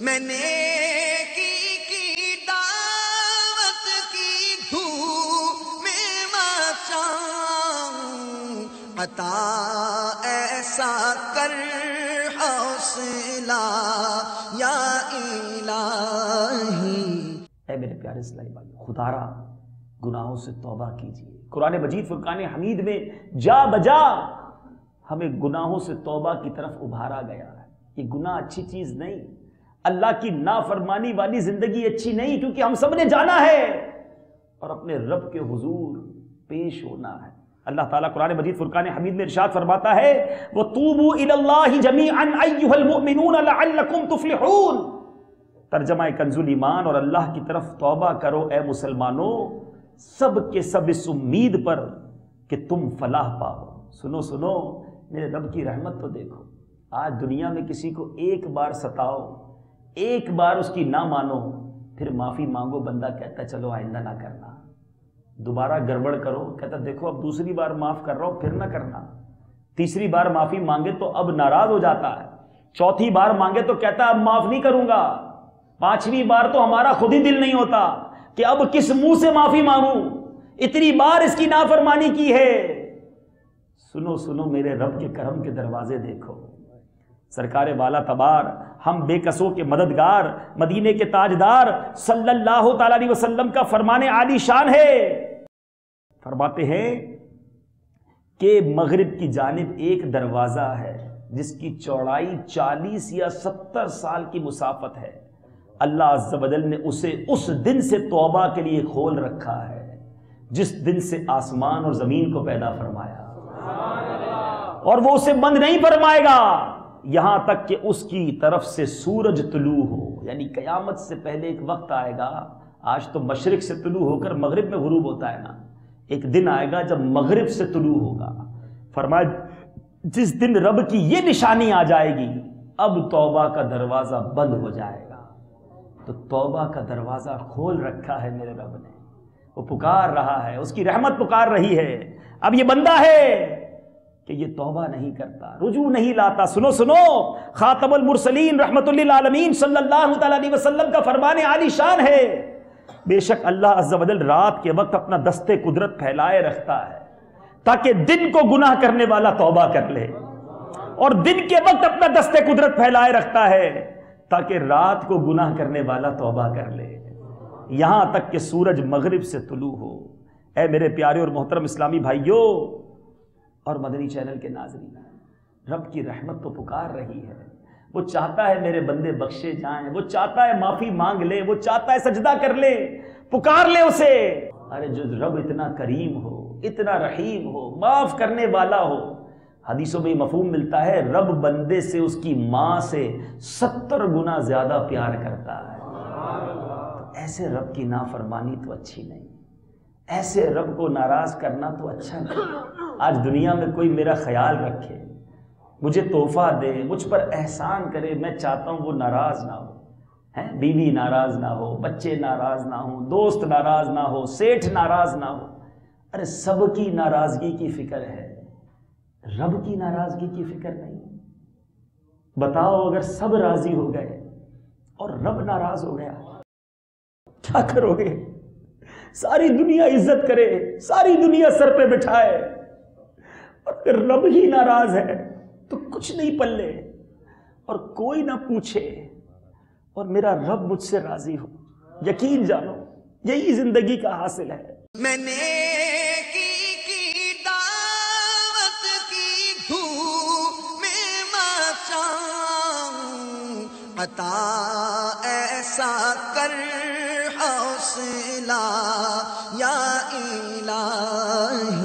میں نیکی کی دعوت کی دھوپ میں مچاؤں، عطا ایسا کر حوصلہ یا الہی۔ اے میرے پیارے اسلامی بھائی، خدا را گناہوں سے توبہ کیجیے۔ قرآن مجید فرقان حمید میں جا بجا ہمیں گناہوں سے توبہ کی طرف ابھارا گیا ہے۔ یہ گناہ اچھی چیز نہیں، اللہ کی نافرمانی والی زندگی اچھی نہیں، کیونکہ ہم سب نے جانا ہے اور اپنے رب کے حضور پیش ہونا ہے۔ اللہ تعالیٰ قرآن مجید فرقان حمید میں ارشاد فرماتا ہے وَتُوبُوا إِلَى اللَّهِ جَمِيعًا أَيُّهَا الْمُؤْمِنُونَ لَعَلَّكُمْ تُفْلِحُونَ۔ ترجمہ کنز الایمان، اور اللہ کی طرف توبہ کرو اے مسلمانوں، سب کے سب اس امید پر کہ تم فلاح پاؤ۔ سنو سنو میرے رب کی رحمت تو دیکھو، آج دنیا میں کسی کو ایک بار ستاؤ، ایک بار اس کی نہ مانو، پھر معافی مانگو، بندہ کہتا چلو آئندہ نہ کرنا۔ دوبارہ گڑبڑ کرو، کہتا دیکھو اب دوسری بار معاف کر رہا ہوں، پھر نہ کرنا۔ تیسری بار معافی مانگے تو اب ناراض ہو جاتا ہے، چوتھی بار مانگے تو کہتا اب معاف نہیں کروں گا، پانچویں بار تو ہمارا خود ہی دل نہیں ہوتا کہ اب کس منہ سے معافی مانگوں، اتنی بار اس کی نافرمانی کی ہے۔ سنو سنو میرے رب کے کرم کے دروازے دیکھو، سرکار والا تبار، ہم بے کسوں کے مددگار، مدینے کے تاجدار صلی اللہ تعالی علیہ وسلم کا فرمان عالی شان ہے۔ فرماتے ہیں کہ مغرب کی جانب ایک دروازہ ہے جس کی چوڑائی 40 یا 70 سال کی مسافت ہے، اللہ عز و جل نے اسے اس دن سے توبہ کے لیے کھول رکھا ہے جس دن سے آسمان اور زمین کو پیدا فرمایا، اور وہ اسے بند نہیں فرمائے گا یہاں تک کہ اس کی طرف سے سورج طلوع ہو۔ یعنی قیامت سے پہلے ایک وقت آئے گا، آج تو مشرق سے طلوع ہو کر مغرب میں غروب ہوتا ہے نا، ایک دن آئے گا جب مغرب سے طلوع ہوگا۔ فرمایا جس دن رب کی یہ نشانی آ جائے گی اب توبہ کا دروازہ بند ہو جائے گا، تو توبہ کا دروازہ کھول رکھا ہے میرے رب نے، وہ پکار رہا ہے، اس کی رحمت پکار رہی ہے۔ اب یہ بندہ ہے کہ یہ توبہ نہیں کرتا، رجوع نہیں لاتا۔ سنو سنو خاتم المرسلین رحمت للعالمین صلی اللہ تعالی علیہ وسلم کا فرمان عالی شان ہے، بے شک اللہ عز و جل رات کے وقت اپنا دست قدرت پھیلائے رکھتا ہے تاکہ دن کو گناہ کرنے والا توبہ کر لے، اور دن کے وقت اپنا دست قدرت پھیلائے رکھتا ہے تاکہ رات کو گناہ کرنے والا توبہ کر لے، یہاں تک کہ سورج مغرب سے طلوع ہو۔ اے میرے پیارے اور محترم اسلامی بھائیوں اور مدنی چینل کے ناظرین، رب کی رحمت تو پکار رہی ہے، وہ چاہتا ہے میرے بندے بخشے جائیں، وہ چاہتا ہے معافی مانگ لے، وہ چاہتا ہے سجدہ کر لے، پکار لے اسے۔ ارے جو رب اتنا کریم ہو، اتنا رحیم ہو، معاف کرنے والا ہو، حدیثوں میں مفہوم ملتا ہے رب بندے سے اس کی ماں سے 70 گنا زیادہ پیار کرتا ہے۔ تو ایسے رب کی نافرمانی تو اچھی نہیں، ایسے رب کو ناراض کرنا تو اچھا نہیں۔ آج دنیا میں کوئی میرا خیال رکھے، مجھے تحفہ دے، مجھ پر احسان کرے، میں چاہتا ہوں وہ ناراض نہ ہو، بیوی ناراض نہ ہو، بچے ناراض نہ ہوں، دوست ناراض نہ ہو، سیٹھ ناراض نہ ہو۔ ارے سب کی ناراضگی کی فکر ہے، رب کی ناراضگی کی فکر نہیں۔ بتاؤ اگر سب راضی ہو گئے اور رب ناراض ہو گیا کیا کرو گے؟ ساری دنیا عزت کرے، ساری دنیا سر پہ بٹھائے، اور اگر رب ہی ناراض ہے تو کچھ نہیں پلے، اور کوئی نہ پوچھے اور میرا رب مجھ سے راضی ہو۔ یقین جانو یہی زندگی کا حاصل ہے۔ میں نیکی کی دعوت کی دھوپ میں مچاؤں، عطا ایسا کر حوصلہ یا الہی۔